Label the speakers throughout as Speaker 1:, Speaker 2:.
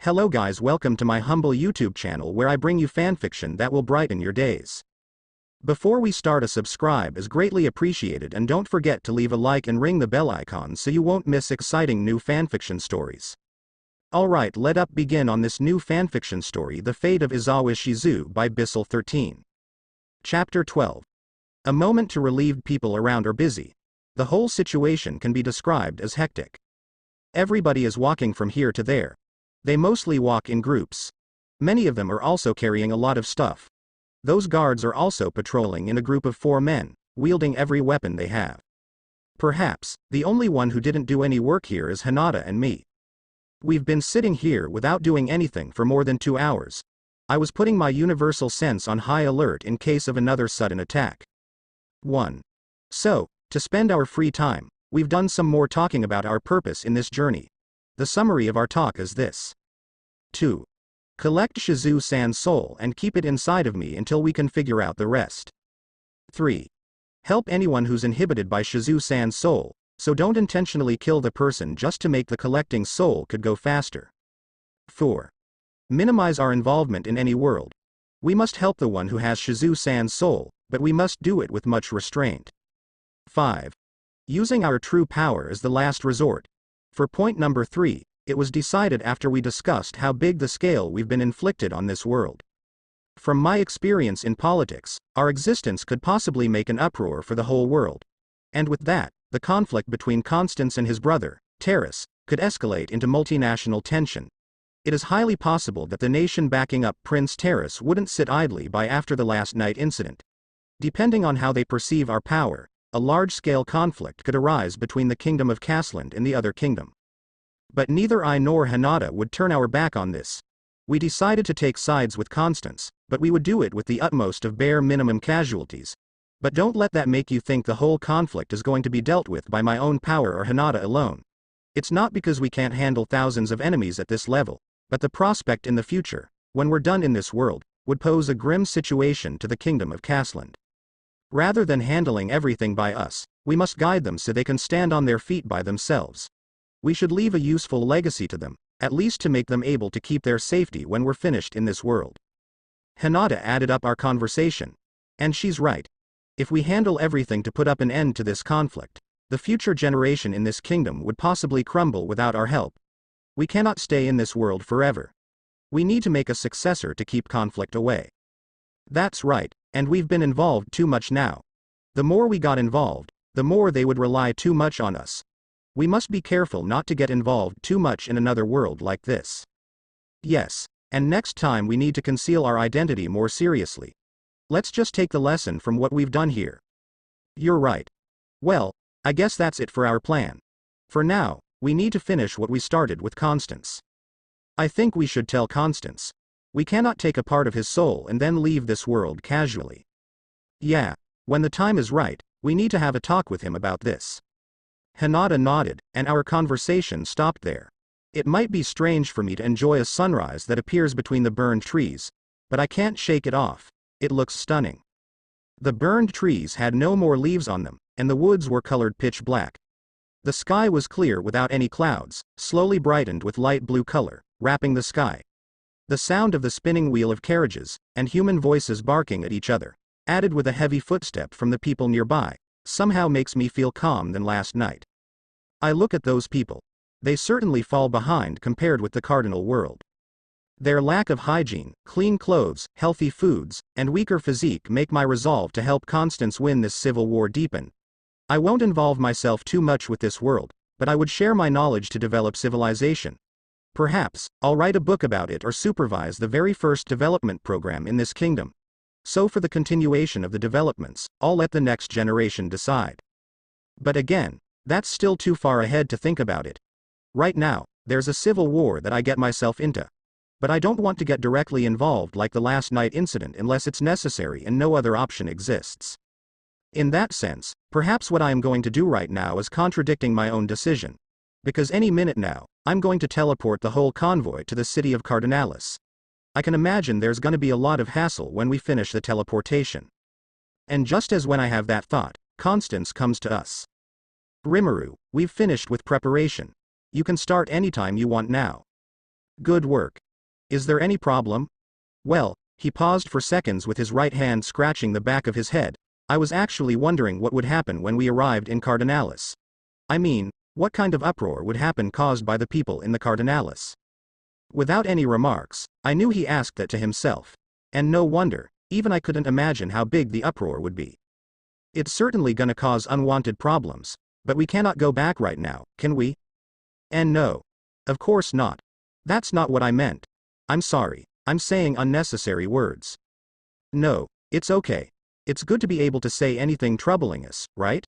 Speaker 1: Hello guys, welcome to my humble YouTube channel where I bring you fanfiction that will brighten your days. Before we start, a subscribe is greatly appreciated, and don't forget to leave a like and ring the bell icon so you won't miss exciting new fanfiction stories. Alright, let us begin on this new fanfiction story, The Fate of Izawa Shizue by Bisel13. Chapter 12. A moment to relieve. People around are busy. The whole situation can be described as hectic. Everybody is walking from here to there. They mostly walk in groups. Many of them are also carrying a lot of stuff. Those guards are also patrolling in a group of 4 men, wielding every weapon they have. Perhaps, the only one who didn't do any work here is Hinata and me. We've been sitting here without doing anything for more than 2 hours. I was putting my universal sense on high alert in case of another sudden attack. 1. So, to spend our free time, we've done some more talking about our purpose in this journey. The summary of our talk is this. 2. Collect Shizue-san's soul and keep it inside of me until we can figure out the rest. 3. Help anyone who's inhibited by Shizue-san's soul, so don't intentionally kill the person just to make the collecting soul could go faster. 4. Minimize our involvement in any world. We must help the one who has Shizue-san's soul, but we must do it with much restraint. 5. Using our true power is the last resort. For point number 3, it was decided after we discussed how big the scale we've been inflicted on this world. From my experience in politics, our existence could possibly make an uproar for the whole world. And with that, the conflict between Constance and his brother, Terrace, could escalate into multinational tension. It is highly possible that the nation backing up Prince Terrace wouldn't sit idly by after the last night incident. Depending on how they perceive our power, a large-scale conflict could arise between the kingdom of Casland and the other kingdom. But neither I nor Hinata would turn our back on this. We decided to take sides with Constance, but we would do it with the utmost of bare minimum casualties. But don't let that make you think the whole conflict is going to be dealt with by my own power or Hinata alone. It's not because we can't handle thousands of enemies at this level, but the prospect in the future, when we're done in this world, would pose a grim situation to the kingdom of Casland. Rather than handling everything by us, we must guide them so they can stand on their feet by themselves. We should leave a useful legacy to them, at least to make them able to keep their safety when we're finished in this world. Hinata added up our conversation. And she's right. If we handle everything to put up an end to this conflict, the future generation in this kingdom would possibly crumble without our help. We cannot stay in this world forever. We need to make a successor to keep conflict away. That's right. And we've been involved too much now. The more we got involved, the more they would rely too much on us. We must be careful not to get involved too much in another world like this. Yes, and next time we need to conceal our identity more seriously. Let's just take the lesson from what we've done here. You're right. Well, I guess that's it for our plan. For now, we need to finish what we started with Constance. I think we should tell Constance. We cannot take a part of his soul and then leave this world casually. Yeah, when the time is right, we need to have a talk with him about this. Hinata nodded, and our conversation stopped there. It might be strange for me to enjoy a sunrise that appears between the burned trees, but I can't shake it off. It looks stunning. The burned trees had no more leaves on them, and the woods were colored pitch black. The sky was clear without any clouds, slowly brightened with light blue color, wrapping the sky. The sound of the spinning wheel of carriages, and human voices barking at each other, added with a heavy footstep from the people nearby, somehow makes me feel calm than last night. I look at those people. They certainly fall behind compared with the cardinal world. Their lack of hygiene, clean clothes, healthy foods, and weaker physique make my resolve to help Constance win this civil war deepen. I won't involve myself too much with this world, but I would share my knowledge to develop civilization. Perhaps, I'll write a book about it or supervise the very first development program in this kingdom. So for the continuation of the developments, I'll let the next generation decide. But again, that's still too far ahead to think about it. Right now, there's a civil war that I get myself into. But I don't want to get directly involved like the last night incident unless it's necessary and no other option exists. In that sense, perhaps what I am going to do right now is contradicting my own decision. Because any minute now, I'm going to teleport the whole convoy to the city of Cardinalis. I can imagine there's gonna be a lot of hassle when we finish the teleportation. And just as when I have that thought, Constance comes to us. Rimuru, we've finished with preparation. You can start anytime you want now. Good work. Is there any problem? Well, he paused for seconds with his right hand scratching the back of his head. I was actually wondering what would happen when we arrived in Cardinalis. I mean, what kind of uproar would happen caused by the people in the Cardinalis? Without any remarks, I knew he asked that to himself. And no wonder, even I couldn't imagine how big the uproar would be. It's certainly gonna cause unwanted problems, but we cannot go back right now, can we? And no. Of course not. That's not what I meant. I'm sorry, I'm saying unnecessary words. No, it's okay. It's good to be able to say anything troubling us, right?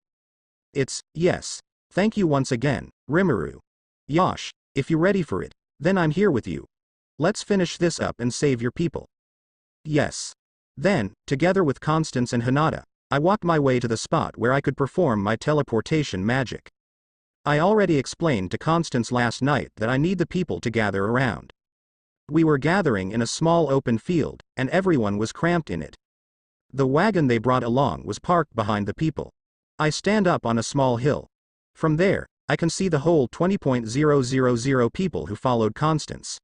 Speaker 1: Yes. Thank you once again, Rimuru. Yosh, if you're ready for it, then I'm here with you. Let's finish this up and save your people. Yes. Then, together with Constance and Hinata, I walked my way to the spot where I could perform my teleportation magic. I already explained to Constance last night that I need the people to gather around. We were gathering in a small open field, and everyone was cramped in it. The wagon they brought along was parked behind the people. I stand up on a small hill. From there, I can see the whole 20,000 people who followed Constance.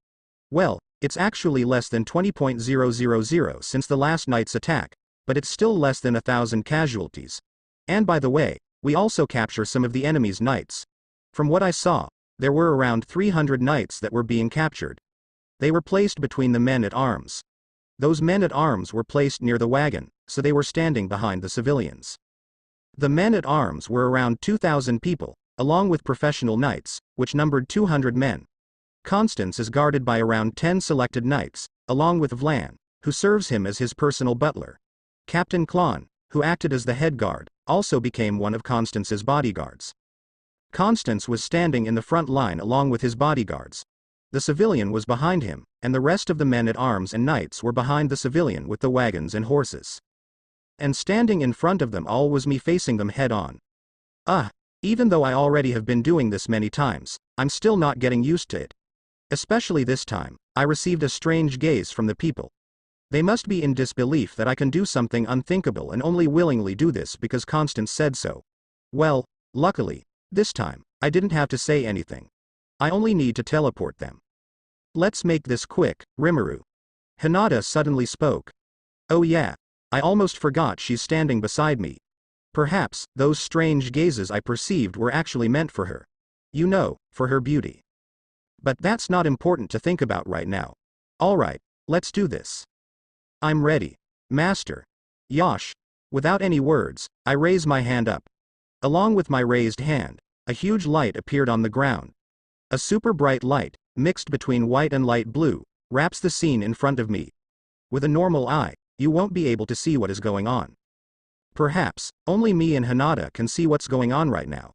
Speaker 1: Well, it's actually less than 20,000 since the last night's attack, but it's still less than 1,000 casualties. And by the way, we also capture some of the enemy's knights. From what I saw, there were around 300 knights that were being captured. They were placed between the men-at-arms. Those men-at-arms were placed near the wagon, so they were standing behind the civilians. The men-at-arms were around 2,000 people, along with professional knights, which numbered 200 men. Constance is guarded by around 10 selected knights, along with Vlan, who serves him as his personal butler. Captain Klon, who acted as the head guard, also became one of Constance's bodyguards. Constance was standing in the front line along with his bodyguards. The civilian was behind him, and the rest of the men-at-arms and knights were behind the civilian with the wagons and horses. And standing in front of them all was me facing them head-on. Even though I already have been doing this many times, I'm still not getting used to it. Especially this time, I received a strange gaze from the people. They must be in disbelief that I can do something unthinkable and only willingly do this because Constance said so. Well, luckily, this time, I didn't have to say anything. I only need to teleport them. Let's make this quick, Rimuru. Hinata suddenly spoke. Oh yeah, I almost forgot she's standing beside me. Perhaps, those strange gazes I perceived were actually meant for her. You know, for her beauty. But that's not important to think about right now. Alright, let's do this. I'm ready. Master. Yosh. Without any words, I raise my hand up. Along with my raised hand, a huge light appeared on the ground. A super bright light, mixed between white and light blue, wraps the scene in front of me. With a normal eye, you won't be able to see what is going on. Perhaps, only me and Hinata can see what's going on right now.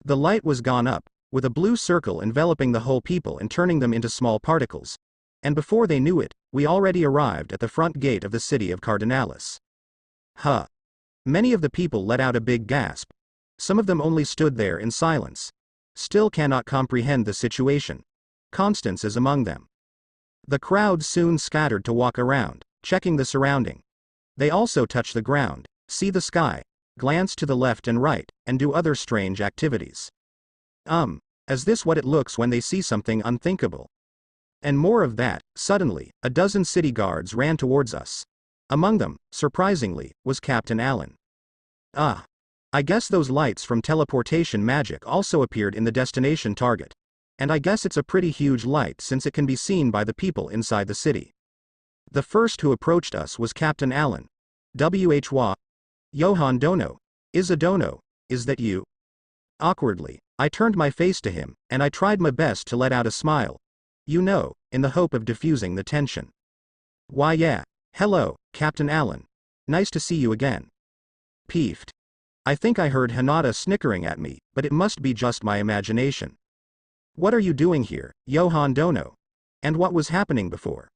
Speaker 1: The light was gone up, with a blue circle enveloping the whole people and turning them into small particles. And before they knew it, we already arrived at the front gate of the city of Cardinalis. Many of the people let out a big gasp. Some of them only stood there in silence. Still cannot comprehend the situation. Constance is among them. The crowd soon scattered to walk around, checking the surrounding. They also touch the ground, see the sky, glance to the left and right, and do other strange activities. Is this what it looks when they see something unthinkable? And more of that. Suddenly, a dozen city guards ran towards us. Among them, surprisingly, was Captain Allen. I guess those lights from teleportation magic also appeared in the destination target. And I guess it's a pretty huge light since it can be seen by the people inside the city. The first who approached us was Captain Allen. Whwa? Johan Dono. Dono, is that you? Awkwardly, I turned my face to him, and I tried my best to let out a smile. You know, in the hope of diffusing the tension. Why yeah. Hello, Captain Allen. Nice to see you again. Peeved. I think I heard Hinata snickering at me, but it must be just my imagination. What are you doing here, Johan Dono? And what was happening before?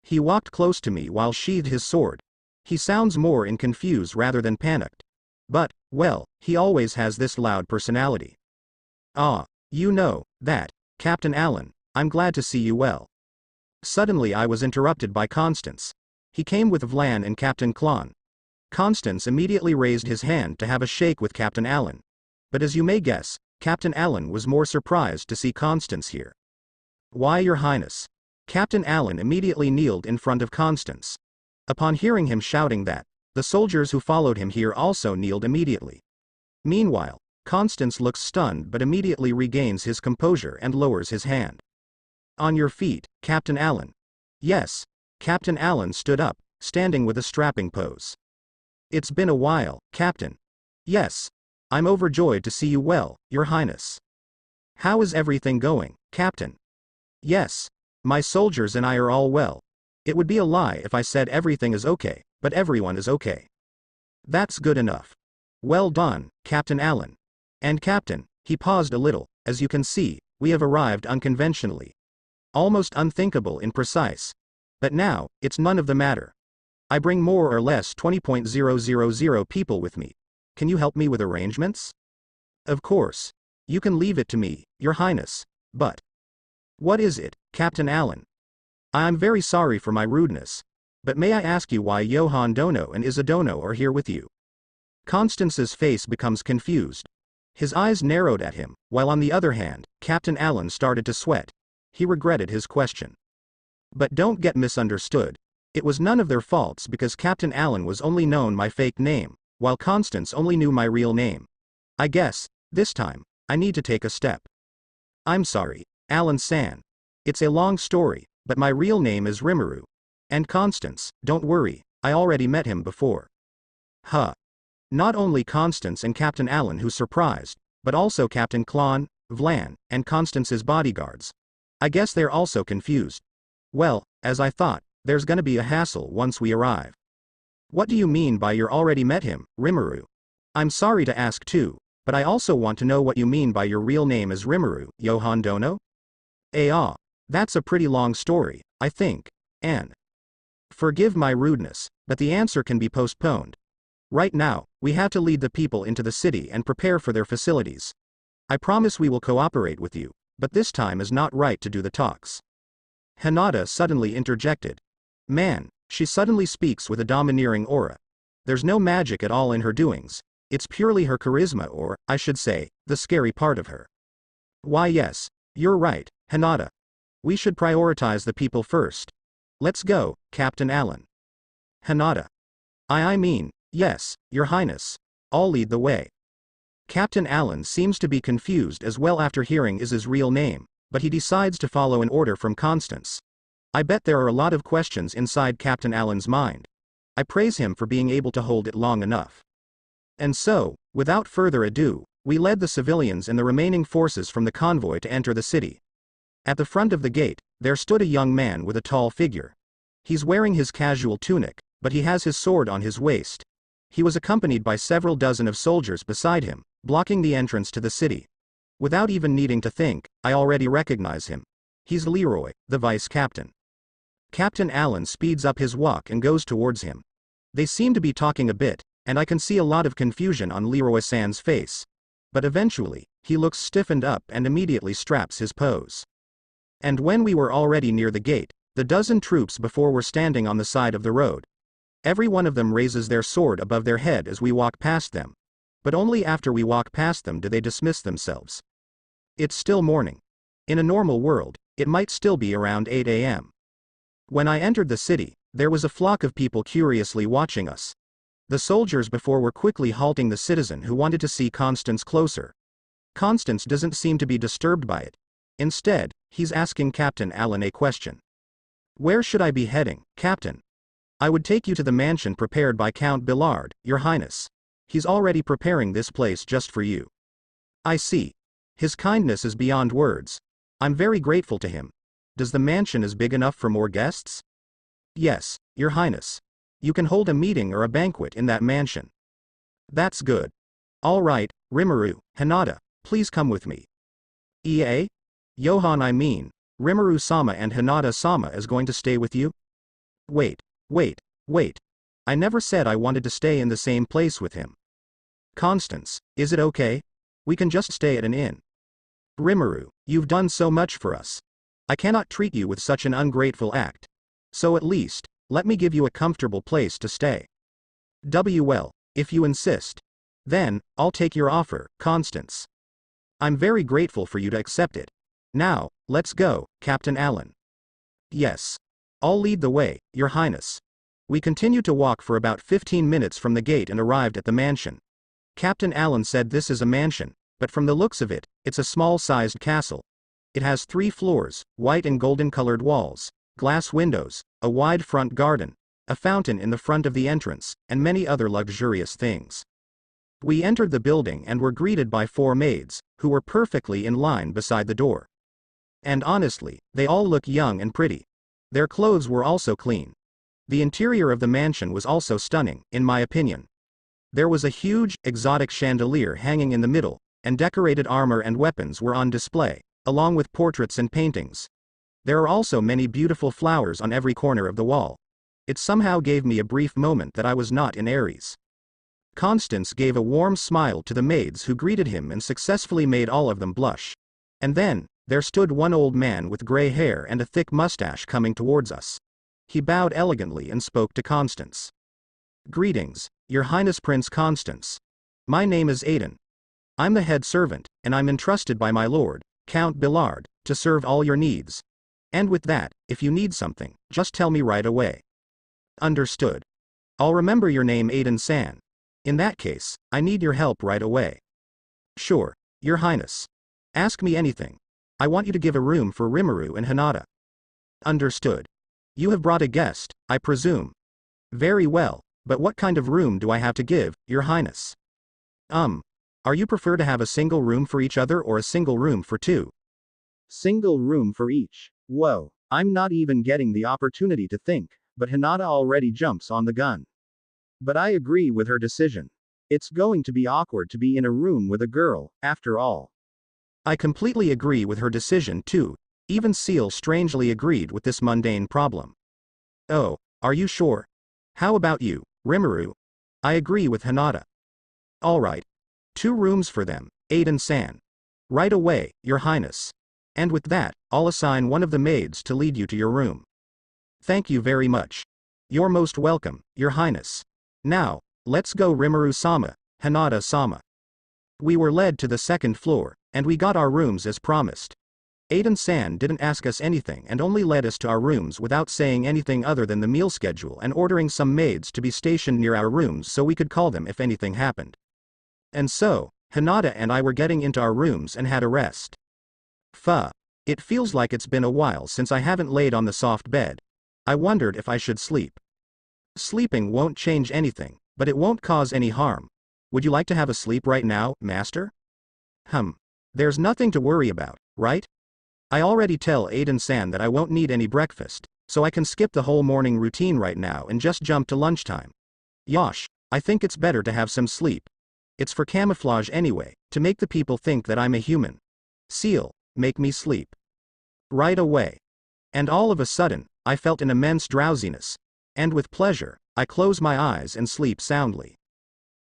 Speaker 1: He walked close to me while sheathed his sword. He sounds more in confused rather than panicked. But, well, he always has this loud personality. You know, that, Captain Allen, I'm glad to see you well. Suddenly I was interrupted by Constance. He came with Vlan and Captain Klon. Constance immediately raised his hand to have a shake with Captain Allen. But as you may guess, Captain Allen was more surprised to see Constance here. Why, Your Highness? Captain Allen immediately kneeled in front of Constance. Upon hearing him shouting that, the soldiers who followed him here also kneeled immediately. Meanwhile, Constance looks stunned but immediately regains his composure and lowers his hand. On your feet, Captain Allen. Yes. Captain Allen stood up, standing with a strapping pose. It's been a while, Captain. Yes. I'm overjoyed to see you well, Your Highness. How is everything going, Captain? Yes. My soldiers and I are all well. It would be a lie if I said everything is okay, but everyone is okay. That's good enough. Well done, Captain Allen. And Captain, he paused a little, as you can see, we have arrived unconventionally. Almost unthinkable in precise. But now, it's none of the matter. I bring more or less 20,000 people with me. Can you help me with arrangements? Of course. You can leave it to me, Your Highness, but... What is it, Captain Allen? I am very sorry for my rudeness, but may I ask you why Johann Dono and Izadono are here with you? Constance's face becomes confused. His eyes narrowed at him, while on the other hand, Captain Allen started to sweat. He regretted his question. But don't get misunderstood. It was none of their faults because Captain Allen was only known my fake name, while Constance only knew my real name. I guess, this time, I need to take a step. I'm sorry, Allen-san. It's a long story, but my real name is Rimuru. And Constance, don't worry, I already met him before. Huh. Not only Constance and Captain Allen who surprised, but also Captain Klon, Vlan, and Constance's bodyguards. I guess they're also confused. Well, as I thought, there's gonna be a hassle once we arrive. What do you mean by you're already met him, Rimuru? I'm sorry to ask too, but I also want to know what you mean by your real name is Rimuru, Johann Dono? That's a pretty long story, I think, and... Forgive my rudeness, but the answer can be postponed. Right now, we have to lead the people into the city and prepare for their facilities. I promise we will cooperate with you, but this time is not right to do the talks. Hinata suddenly interjected. Man, she suddenly speaks with a domineering aura. There's no magic at all in her doings. It's purely her charisma or, I should say, the scary part of her. Why yes, you're right, Hinata. We should prioritize the people first. Let's go, Captain Allen. Hinata. I mean, yes, Your Highness. I'll lead the way. Captain Allen seems to be confused as well after hearing Iz's real name, but he decides to follow an order from Constance. I bet there are a lot of questions inside Captain Allen's mind. I praise him for being able to hold it long enough. And so, without further ado, we led the civilians and the remaining forces from the convoy to enter the city. At the front of the gate, there stood a young man with a tall figure. He's wearing his casual tunic, but he has his sword on his waist. He was accompanied by several dozen of soldiers beside him, blocking the entrance to the city. Without even needing to think, I already recognize him. He's Leroy, the vice captain. Captain Allen speeds up his walk and goes towards him. They seem to be talking a bit, and I can see a lot of confusion on Leroy-san's face. But eventually, he looks stiffened up and immediately straps his pose. And when we were already near the gate, the dozen troops before were standing on the side of the road. Every one of them raises their sword above their head as we walk past them. But only after we walk past them do they dismiss themselves. It's still morning. In a normal world, it might still be around 8 a.m. When I entered the city, there was a flock of people curiously watching us. The soldiers before were quickly halting the citizen who wanted to see Constance closer. Constance doesn't seem to be disturbed by it. Instead, he's asking Captain Allen a question. Where should I be heading, Captain? I would take you to the mansion prepared by Count Billard, Your Highness. He's already preparing this place just for you. I see. His kindness is beyond words. I'm very grateful to him. Does the mansion is big enough for more guests? Yes, Your Highness. You can hold a meeting or a banquet in that mansion. That's good. All right, Rimuru, Hinata, please come with me. EA? Johann, I mean, Rimuru-sama and Hinata-sama is going to stay with you? Wait. I never said I wanted to stay in the same place with him. Constance, is it okay? We can just stay at an inn. Rimuru, you've done so much for us. I cannot treat you with such an ungrateful act. So at least, let me give you a comfortable place to stay. Well, if you insist. Then, I'll take your offer, Constance. I'm very grateful for you to accept it. Now, Let's go, Captain Allen. Yes. I'll lead the way, Your Highness. We continued to walk for about 15 minutes from the gate and arrived at the mansion. Captain Allen said this is a mansion, but from the looks of it, it's a small-sized castle. It has 3 floors, white and golden-colored walls, glass windows, a wide front garden, a fountain in the front of the entrance, and many other luxurious things. We entered the building and were greeted by 4 maids, who were perfectly in line beside the door. And honestly, they all look young and pretty. Their clothes were also clean. The interior of the mansion was also stunning, in my opinion. There was a huge, exotic chandelier hanging in the middle, and decorated armor and weapons were on display, along with portraits and paintings. There are also many beautiful flowers on every corner of the wall. It somehow gave me a brief moment that I was not in Aries. Constance gave a warm smile to the maids who greeted him and successfully made all of them blush. And then, there stood one old man with gray hair and a thick mustache coming towards us. He bowed elegantly and spoke to Constance. Greetings, Your Highness Prince Constance. My name is Aiden. I'm the head servant, and I'm entrusted by my lord, Count Billard, to serve all your needs. And with that, if you need something, just tell me right away. Understood. I'll remember your name Aiden-san. In that case, I need your help right away. Sure, Your Highness. Ask me anything. I want you to give a room for Rimuru and Hinata. Understood. You have brought a guest, I presume. Very well, but what kind of room do I have to give, Your Highness? Are you prefer to have a single room for each other or a single room for 2? Single room for each. Whoa, I'm not even getting the opportunity to think, but Hinata already jumps on the gun. But I agree with her decision. It's going to be awkward to be in a room with a girl, after all. I completely agree with her decision too. Even Seal strangely agreed with this mundane problem. Oh, are you sure? How about you, Rimuru? I agree with Hinata. Alright. 2 rooms for them, Aiden-san. Right away, Your Highness. And with that, I'll assign one of the maids to lead you to your room. Thank you very much. You're most welcome, Your Highness. Now, let's go Rimuru-sama, Hinata-sama. We were led to the 2nd floor, and we got our rooms as promised. Aiden-san didn't ask us anything and only led us to our rooms without saying anything other than the meal schedule and ordering some maids to be stationed near our rooms so we could call them if anything happened. And so, Hinata and I were getting into our rooms and had a rest. It feels like it's been a while since I haven't laid on the soft bed. I wondered if I should sleep. Sleeping won't change anything, but it won't cause any harm. Would you like to have a sleep right now, Master? There's nothing to worry about, right? I already tell Aiden-san that I won't need any breakfast, so I can skip the whole morning routine right now and just jump to lunchtime. Yosh, I think it's better to have some sleep. It's for camouflage anyway, to make the people think that I'm a human. Seal, make me sleep. Right away. And all of a sudden, I felt an immense drowsiness. And with pleasure, I close my eyes and sleep soundly.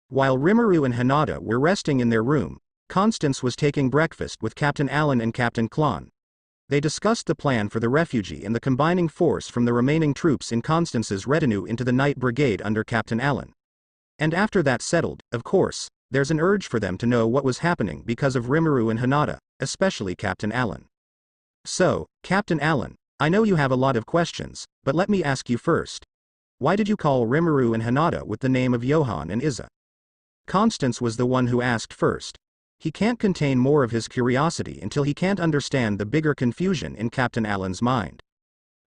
Speaker 1: While Rimuru and Hinata were resting in their room, Constance was taking breakfast with Captain Allen and Captain Klon. They discussed the plan for the refugee and the combining force from the remaining troops in Constance's retinue into the Night Brigade under Captain Allen. And after that's settled, of course, there's an urge for them to know what was happening because of Rimuru and Hinata, especially Captain Allen. So, Captain Allen, I know you have a lot of questions, but let me ask you first. Why did you call Rimuru and Hinata with the name of Johan and Iza? Constance was the one who asked first. He can't contain more of his curiosity until he can't understand the bigger confusion in Captain Allen's mind.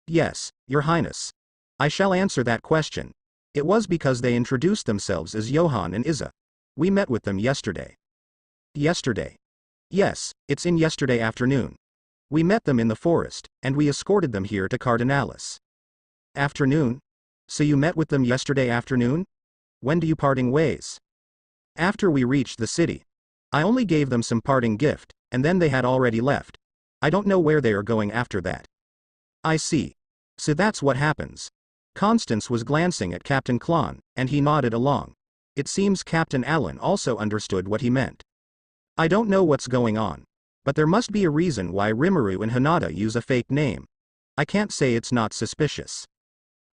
Speaker 1: Yes, Your Highness. I shall answer that question. It was because they introduced themselves as Johan and Iza. We met with them yesterday. Yesterday? Yes, it's in yesterday afternoon. We met them in the forest, and we escorted them here to Cardinalis. Afternoon? So you met with them yesterday afternoon? When do you parting ways? After we reached the city. I only gave them some parting gift, and then they had already left. I don't know where they are going after that. I see. So that's what happens. Constance was glancing at Captain Klon, and he nodded along. It seems Captain Allen also understood what he meant. I don't know what's going on. But there must be a reason why Rimuru and Hinata use a fake name. I can't say it's not suspicious.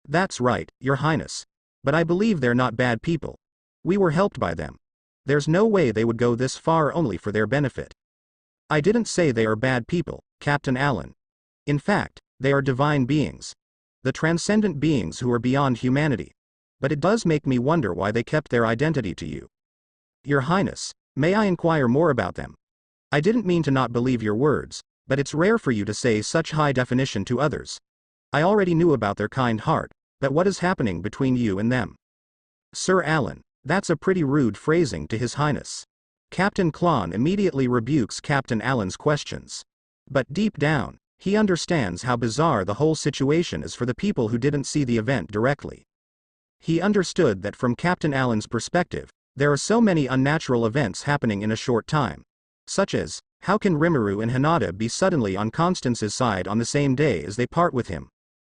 Speaker 1: That's right, Your Highness. But I believe they're not bad people. We were helped by them. There's no way they would go this far only for their benefit. I didn't say they are bad people, Captain Allen. In fact, they are divine beings. The transcendent beings who are beyond humanity. But it does make me wonder why they kept their identity to you. Your Highness, may I inquire more about them? I didn't mean to not believe your words, but it's rare for you to say such high definition to others. I already knew about their kind heart, but what is happening between you and them? Sir Alan, that's a pretty rude phrasing to His Highness. Captain Klon immediately rebukes Captain Alan's questions. But deep down, he understands how bizarre the whole situation is for the people who didn't see the event directly. He understood that from Captain Alan's perspective, there are so many unnatural events happening in a short time. Such as, how can Rimuru and Hinata be suddenly on Constance's side on the same day as they part with him?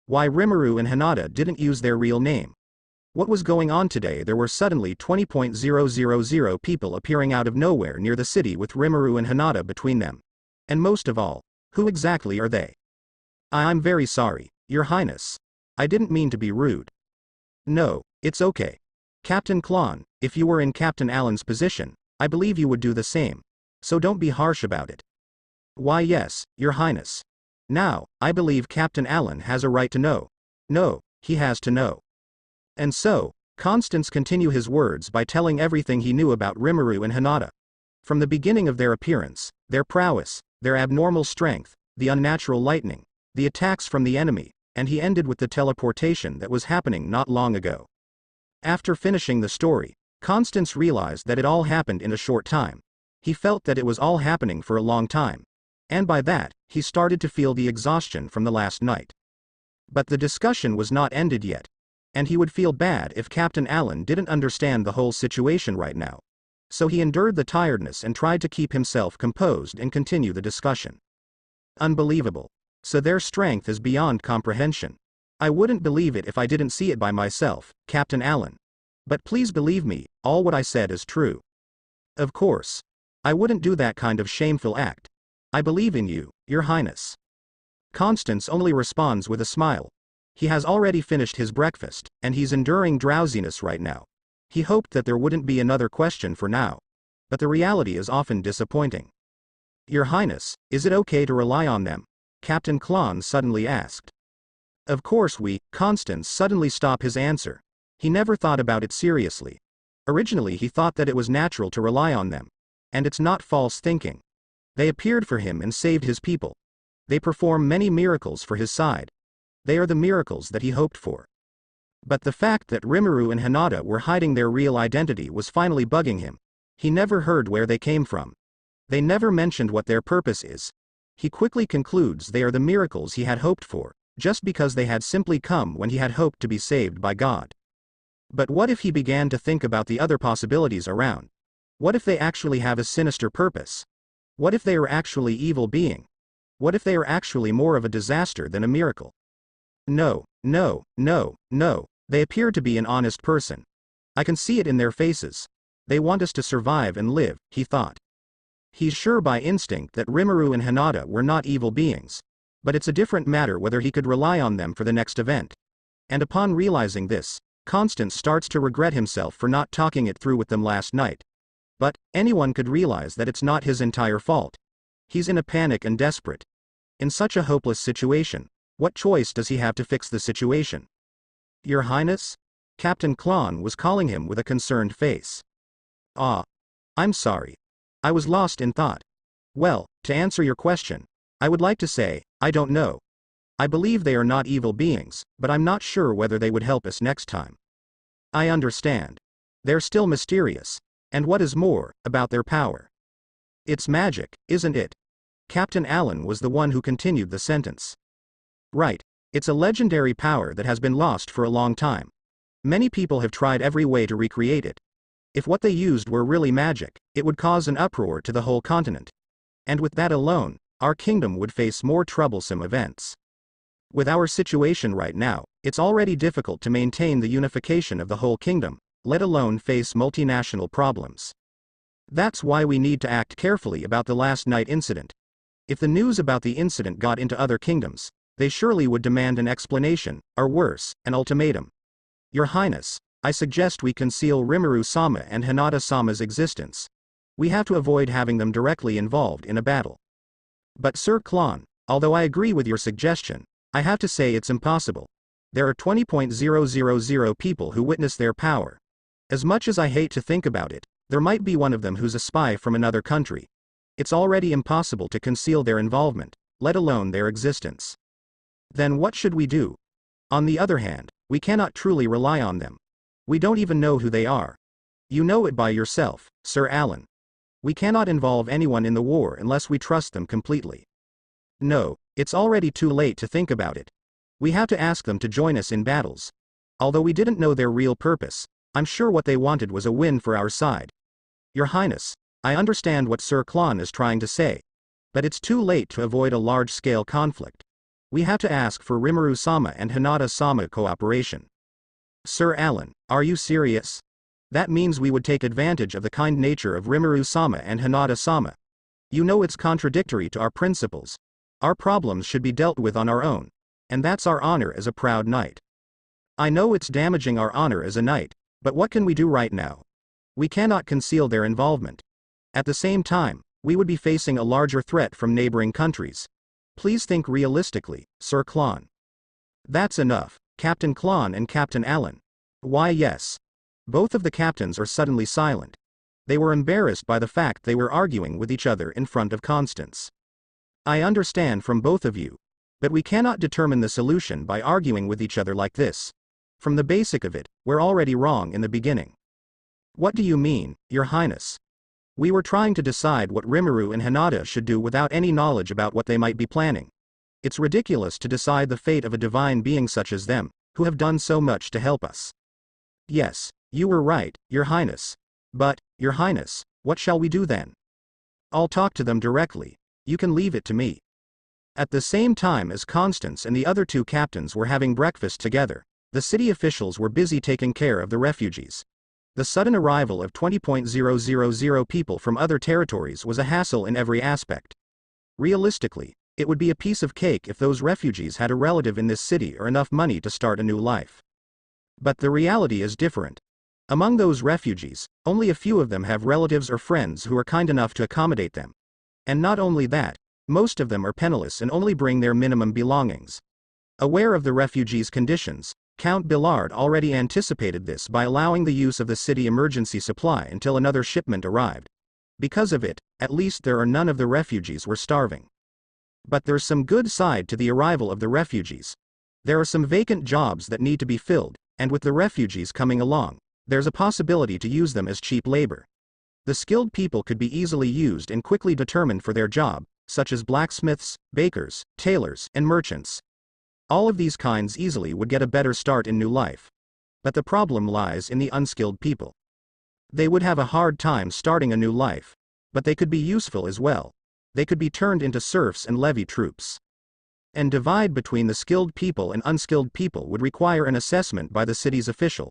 Speaker 1: Why Rimuru and Hinata didn't use their real name? What was going on today? There were suddenly 20,000 people appearing out of nowhere near the city with Rimuru and Hinata between them. And most of all, who exactly are they? I'm very sorry, Your Highness. I didn't mean to be rude. No, it's okay. Captain Klon, if you were in Captain Alan's position, I believe you would do the same. So don't be harsh about it. Why yes, Your Highness. Now, I believe Captain Alan has a right to know. No, he has to know. And so, Constance continued his words by telling everything he knew about Rimuru and Hinata. From the beginning of their appearance, their prowess, their abnormal strength, the unnatural lightning, the attacks from the enemy, and he ended with the teleportation that was happening not long ago. After finishing the story, Constance realized that it all happened in a short time. He felt that it was all happening for a long time. And by that, he started to feel the exhaustion from the last night. But the discussion was not ended yet. And he would feel bad if Captain Alan didn't understand the whole situation right now. So he endured the tiredness and tried to keep himself composed and continue the discussion. Unbelievable. So their strength is beyond comprehension. I wouldn't believe it if I didn't see it by myself, Captain Alan. But please believe me, all what I said is true. Of course. I wouldn't do that kind of shameful act. I believe in you, Your Highness. Constance only responds with a smile. He has already finished his breakfast, and he's enduring drowsiness right now. He hoped that there wouldn't be another question for now. But the reality is often disappointing. Your Highness, is it okay to rely on them? Captain Klon suddenly asked. Of course Constance suddenly stopped his answer. He never thought about it seriously. Originally he thought that it was natural to rely on them. And it's not false thinking. They appeared for him and saved his people. They perform many miracles for his side. They are the miracles that he hoped for. But the fact that Rimuru and Hinata were hiding their real identity was finally bugging him. He never heard where they came from. They never mentioned what their purpose is. He quickly concludes they are the miracles he had hoped for, just because they had simply come when he had hoped to be saved by God. But what if he began to think about the other possibilities around? What if they actually have a sinister purpose? What if they are actually evil being? What if they are actually more of a disaster than a miracle? No, no, no, no, they appear to be an honest person. I can see it in their faces. They want us to survive and live, he thought. He's sure by instinct that Rimuru and Hinata were not evil beings. But it's a different matter whether he could rely on them for the next event. And upon realizing this, Constance starts to regret himself for not talking it through with them last night. But, anyone could realize that it's not his entire fault. He's in a panic and desperate. In such a hopeless situation, what choice does he have to fix the situation? Your Highness? Captain Klon was calling him with a concerned face. I'm sorry. I was lost in thought. Well, to answer your question, I would like to say, I don't know. I believe they are not evil beings, but I'm not sure whether they would help us next time. I understand. They're still mysterious. And what is more, about their power? It's magic, isn't it? Captain Alan was the one who continued the sentence. Right. It's a legendary power that has been lost for a long time. Many people have tried every way to recreate it. If what they used were really magic, it would cause an uproar to the whole continent. And with that alone, our kingdom would face more troublesome events. With our situation right now, it's already difficult to maintain the unification of the whole kingdom, let alone face multinational problems. That's why we need to act carefully about the last night incident. If the news about the incident got into other kingdoms, they surely would demand an explanation, or worse, an ultimatum. Your Highness, I suggest we conceal Rimuru-sama and Hinata-sama's existence. We have to avoid having them directly involved in a battle. But Sir Klon, Although I agree with your suggestion, I have to say it's impossible. There are 20,000 people who witness their power. As much as I hate to think about it, there might be one of them who's a spy from another country. It's already impossible to conceal their involvement, let alone their existence. Then what should we do? On the other hand, we cannot truly rely on them. We don't even know who they are. You know it by yourself, Sir Alan. We cannot involve anyone in the war unless we trust them completely. No, it's already too late to think about it. We have to ask them to join us in battles. Although we didn't know their real purpose, I'm sure what they wanted was a win for our side. Your Highness, I understand what Sir Klon is trying to say. But it's too late to avoid a large-scale conflict. We have to ask for Rimuru-sama and Hinata-sama cooperation. Sir Alan, are you serious? That means we would take advantage of the kind nature of Rimuru-sama and Hinata-sama. You know it's contradictory to our principles. Our problems should be dealt with on our own. And that's our honor as a proud knight. I know it's damaging our honor as a knight, but what can we do right now? We cannot conceal their involvement. At the same time, we would be facing a larger threat from neighboring countries. Please think realistically, Sir Klon. That's enough, Captain Klon and Captain Allen. Why yes. Both of the captains are suddenly silent. They were embarrassed by the fact they were arguing with each other in front of Constance. I understand from both of you. But we cannot determine the solution by arguing with each other like this. From the basic of it, we're already wrong in the beginning. What do you mean, Your Highness? We were trying to decide what Rimuru and Hinata should do without any knowledge about what they might be planning. It's ridiculous to decide the fate of a divine being such as them, who have done so much to help us. Yes, you were right, Your Highness. But, Your Highness, what shall we do then? I'll talk to them directly. You can leave it to me. At the same time as Constance and the other two captains were having breakfast together, the city officials were busy taking care of the refugees. The sudden arrival of 20,000 people from other territories was a hassle in every aspect. Realistically, it would be a piece of cake if those refugees had a relative in this city or enough money to start a new life. But the reality is different. Among those refugees, only a few of them have relatives or friends who are kind enough to accommodate them. And not only that, most of them are penniless and only bring their minimum belongings. Aware of the refugees' conditions, Count Billard already anticipated this by allowing the use of the city emergency supply until another shipment arrived. Because of it, at least there are none of the refugees were starving. But there's some good side to the arrival of the refugees. There are some vacant jobs that need to be filled, and with the refugees coming along, there's a possibility to use them as cheap labor. The skilled people could be easily used and quickly determined for their job, such as blacksmiths, bakers, tailors, and merchants. All of these kinds easily would get a better start in new life. But the problem lies in the unskilled people. They would have a hard time starting a new life, but they could be useful as well. They could be turned into serfs and levy troops. And divide between the skilled people and unskilled people would require an assessment by the city's official.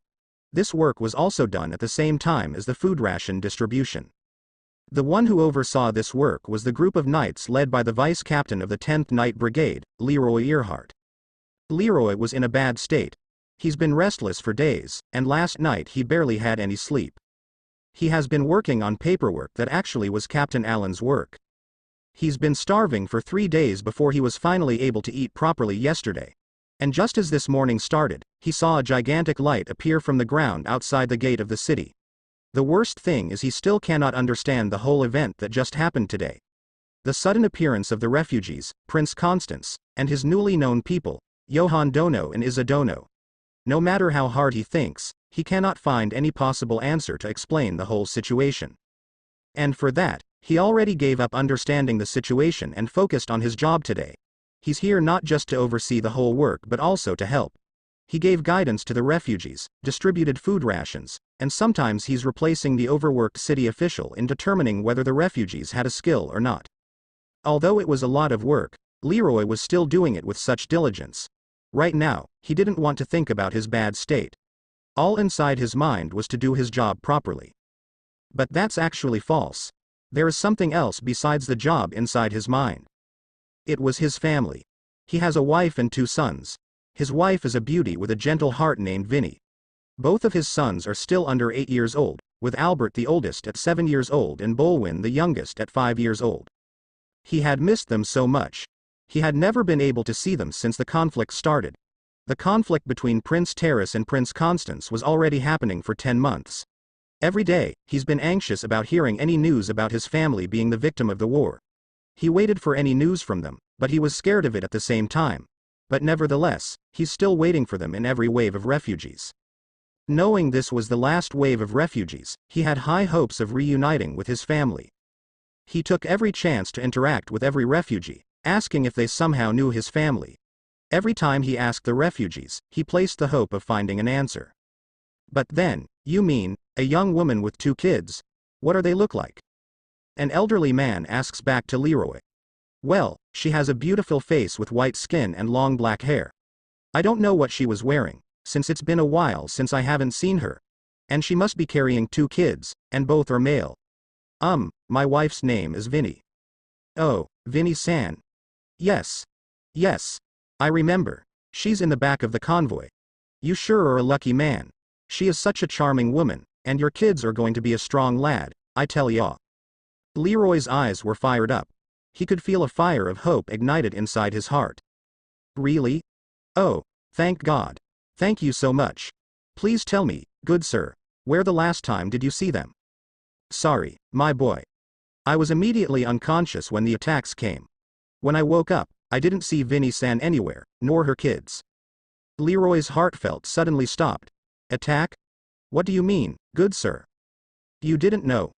Speaker 1: This work was also done at the same time as the food ration distribution. The one who oversaw this work was the group of knights led by the vice-captain of the 10th Knight Brigade, Leroy Earhart. Leroy was in a bad state. He's been restless for days, and last night he barely had any sleep. He has been working on paperwork that actually was Captain Allen's work. He's been starving for 3 days before he was finally able to eat properly yesterday. And just as this morning started, he saw a gigantic light appear from the ground outside the gate of the city. The worst thing is he still cannot understand the whole event that just happened today. The sudden appearance of the refugees, Prince Constance, and his newly known people, Johann Dono and Izadono. No matter how hard he thinks, he cannot find any possible answer to explain the whole situation. And for that, he already gave up understanding the situation and focused on his job today. He's here not just to oversee the whole work but also to help. He gave guidance to the refugees, distributed food rations, and sometimes he's replacing the overworked city official in determining whether the refugees had a skill or not. Although it was a lot of work, Leroy was still doing it with such diligence. Right now, he didn't want to think about his bad state. All inside his mind was to do his job properly. But that's actually false. There is something else besides the job inside his mind. It was his family. He has a wife and 2 sons. His wife is a beauty with a gentle heart named Vinny. Both of his sons are still under 8 years old, with Albert the oldest at 7 years old and Bolwin the youngest at 5 years old. He had missed them so much. He had never been able to see them since the conflict started. The conflict between Prince Terrace and Prince Constance was already happening for 10 months. Every day, he's been anxious about hearing any news about his family being the victim of the war. He waited for any news from them, but he was scared of it at the same time. But nevertheless, he's still waiting for them in every wave of refugees. Knowing this was the last wave of refugees, he had high hopes of reuniting with his family. He took every chance to interact with every refugee, asking if they somehow knew his family. Every time he asked the refugees, he placed the hope of finding an answer. But then, you mean, a young woman with 2 kids? What do they look like? An elderly man asks back to Leroy. Well, she has a beautiful face with white skin and long black hair. I don't know what she was wearing, since it's been a while since I haven't seen her. And she must be carrying 2 kids, and both are male. My wife's name is Vinny. Oh, Vinny-san. Yes. Yes. I remember. She's in the back of the convoy. You sure are a lucky man. She is such a charming woman, and your kids are going to be a strong lad, I tell ya. Leroy's eyes were fired up. He could feel a fire of hope ignited inside his heart. Really? Oh, thank God. Thank you so much. Please tell me, good sir, where the last time did you see them? Sorry, my boy. I was immediately unconscious when the attacks came. When I woke up, I didn't see Vinny-san anywhere, nor her kids. Leroy's heartfelt suddenly stopped. Attack? What do you mean, good sir? You didn't know.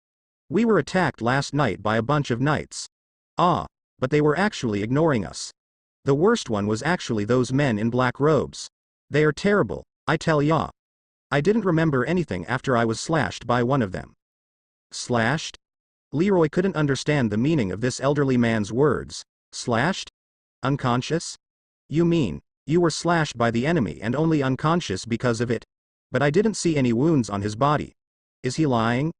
Speaker 1: We were attacked last night by a bunch of knights. Ah, but they were actually ignoring us. The worst one was actually those men in black robes. They are terrible, I tell ya. I didn't remember anything after I was slashed by one of them. Slashed? Leroy couldn't understand the meaning of this elderly man's words. Slashed? Unconscious? You mean, you were slashed by the enemy and only unconscious because of it? But I didn't see any wounds on his body. Is he lying?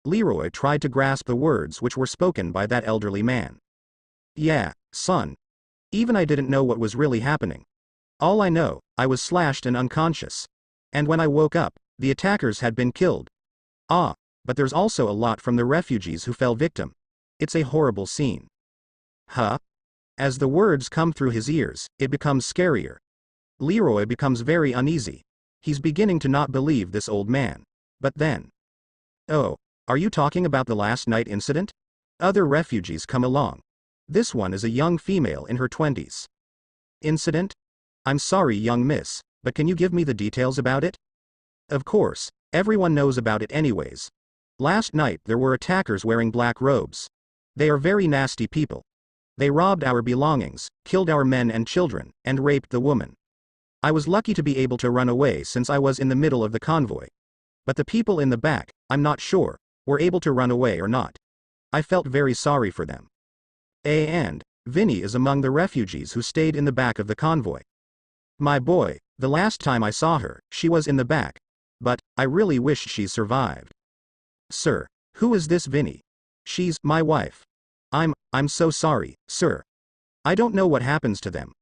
Speaker 1: Leroy tried to grasp the words which were spoken by that elderly man. Yeah, son. Even I didn't know what was really happening. All I know, I was slashed and unconscious. And when I woke up, the attackers had been killed. Ah, but there's also a lot from the refugees who fell victim. It's a horrible scene. Huh? As the words come through his ears, it becomes scarier. Leroy becomes very uneasy. He's beginning to not believe this old man. But then. Oh, are you talking about the last night incident? Other refugees come along. This one is a young female in her 20s. Incident? I'm sorry, young miss, but can you give me the details about it? Of course, everyone knows about it anyways. Last night there were attackers wearing black robes. They are very nasty people. They robbed our belongings, killed our men and children, and raped the woman. I was lucky to be able to run away since I was in the middle of the convoy. But the people in the back, I'm not sure, were able to run away or not. I felt very sorry for them. And Vinny is among the refugees who stayed in the back of the convoy. My boy, the last time I saw her, she was in the back. But, I really wish she survived. Sir, who is this Vinny? She's my wife. I'm so sorry, sir. I don't know what happens to them.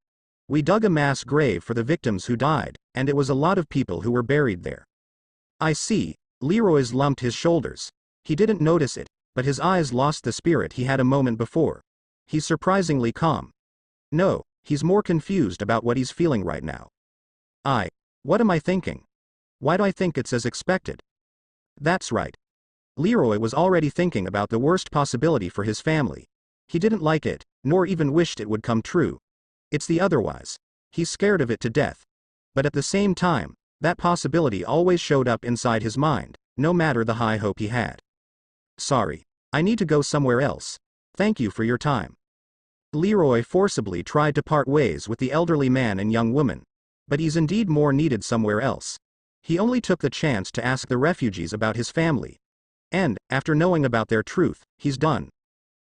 Speaker 1: We dug a mass grave for the victims who died, and it was a lot of people who were buried there. I see. Leroy's lumped his shoulders. He didn't notice it, but his eyes lost the spirit he had a moment before. He's surprisingly calm. No, he's more confused about what he's feeling right now. What am I thinking? Why do I think it's as expected? That's right. Leroy was already thinking about the worst possibility for his family. He didn't like it, nor even wished it would come true. It's the otherwise. He's scared of it to death. But at the same time, that possibility always showed up inside his mind, no matter the high hope he had. Sorry. I need to go somewhere else. Thank you for your time. Leroy forcibly tried to part ways with the elderly man and young woman. But he's indeed more needed somewhere else. He only took the chance to ask the refugees about his family. And, after knowing about their truth, he's done.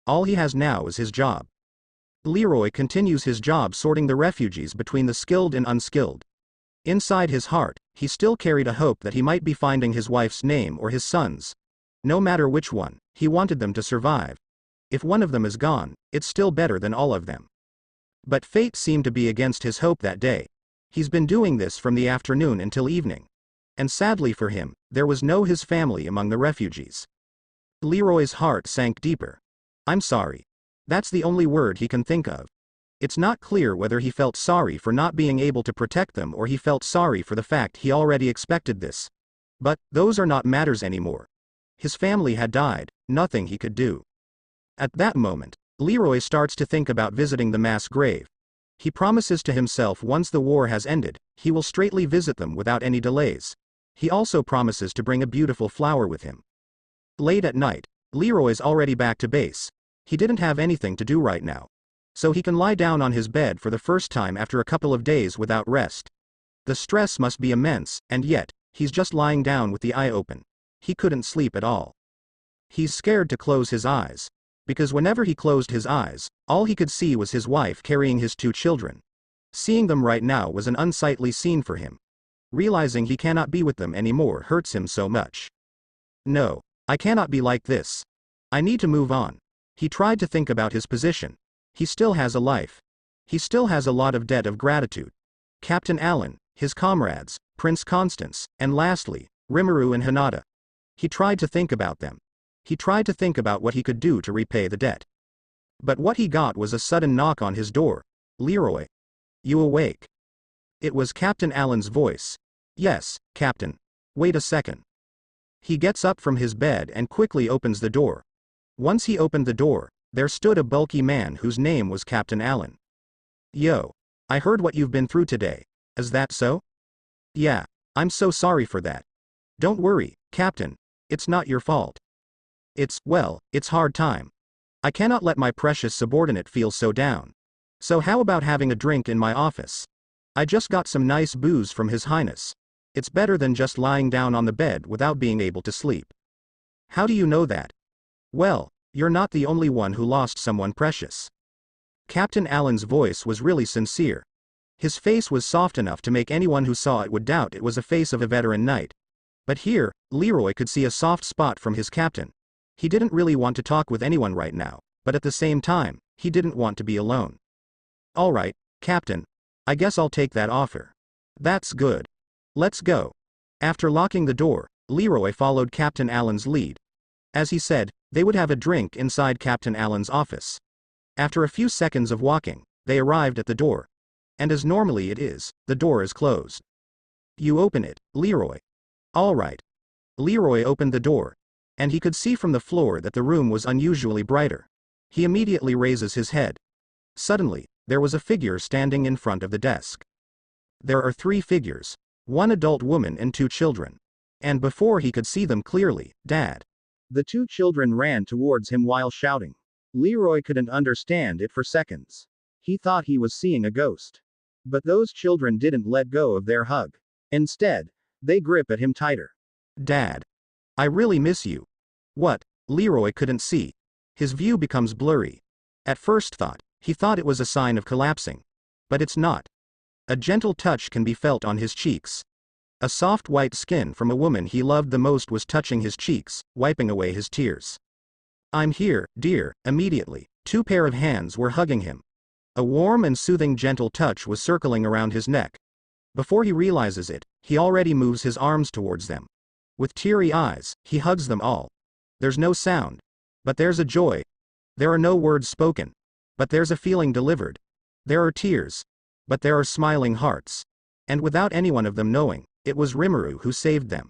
Speaker 1: All he has now is his job. Leroy continues his job sorting the refugees between the skilled and unskilled. Inside his heart, he still carried a hope that he might be finding his wife's name or his son's. No matter which one, he wanted them to survive. If one of them is gone, it's still better than all of them. But fate seemed to be against his hope that day. He's been doing this from the afternoon until evening. And sadly for him, there was no his family among the refugees. Leroy's heart sank deeper. I'm sorry. That's the only word he can think of. It's not clear whether he felt sorry for not being able to protect them or he felt sorry for the fact he already expected this. But, those are not matters anymore. His family had died, nothing he could do. At that moment, Leroy starts to think about visiting the mass grave. He promises to himself once the war has ended, he will straightly visit them without any delays. He also promises to bring a beautiful flower with him. Late at night, Leroy's already back to base. He didn't have anything to do right now. So he can lie down on his bed for the first time after a couple of days without rest. The stress must be immense, and yet, he's just lying down with the eye open. He couldn't sleep at all. He's scared to close his eyes. Because whenever he closed his eyes, all he could see was his wife carrying his 2 children. Seeing them right now was an unsightly scene for him. Realizing he cannot be with them anymore hurts him so much. No, I cannot be like this. I need to move on. He tried to think about his position. He still has a life. He still has a lot of debt of gratitude. Captain Allen, his comrades, Prince Constance, and lastly, Rimuru and Hinata. He tried to think about them. He tried to think about what he could do to repay the debt. But what he got was a sudden knock on his door. Leroy. You awake? It was Captain Allen's voice. Yes, Captain. Wait a second. He gets up from his bed and quickly opens the door. Once he opened the door, there stood a bulky man whose name was Captain Allen. Yo. I heard what you've been through today. Is that so? Yeah. I'm so sorry for that. Don't worry, Captain. It's not your fault. It's hard time. I cannot let my precious subordinate feel so down. So how about having a drink in my office? I just got some nice booze from His Highness. It's better than just lying down on the bed without being able to sleep. How do you know that? Well, you're not the only one who lost someone precious. Captain Allen's voice was really sincere. His face was soft enough to make anyone who saw it would doubt it was a face of a veteran knight. But here, Leroy could see a soft spot from his captain. He didn't really want to talk with anyone right now, but at the same time, he didn't want to be alone. Alright, Captain. I guess I'll take that offer. That's good. Let's go. After locking the door, Leroy followed Captain Allen's lead. As he said, they would have a drink inside Captain Allen's office. After a few seconds of walking, they arrived at the door. And as normally it is, the door is closed. You open it, Leroy. Alright. Leroy opened the door. And he could see from the floor that the room was unusually brighter. He immediately raises his head. Suddenly, there was a figure standing in front of the desk. There are 3 figures. 1 adult woman and 2 children. And before he could see them clearly, Dad. The 2 children ran towards him while shouting. Leroy couldn't understand it for seconds. He thought he was seeing a ghost. But those children didn't let go of their hug. Instead, they grip at him tighter. Dad. I really miss you. What? Leroy couldn't see. His view becomes blurry. At first thought, he thought it was a sign of collapsing. But it's not. A gentle touch can be felt on his cheeks. A soft white skin from a woman he loved the most was touching his cheeks, wiping away his tears. I'm here, dear. Immediately, 2 pair of hands were hugging him. A warm and soothing gentle touch was circling around his neck. Before he realizes it, he already moves his arms towards them. With teary eyes, he hugs them all. There's no sound. But there's a joy. There are no words spoken. But there's a feeling delivered. There are tears. But there are smiling hearts. And without any one of them knowing, it was Rimuru who saved them.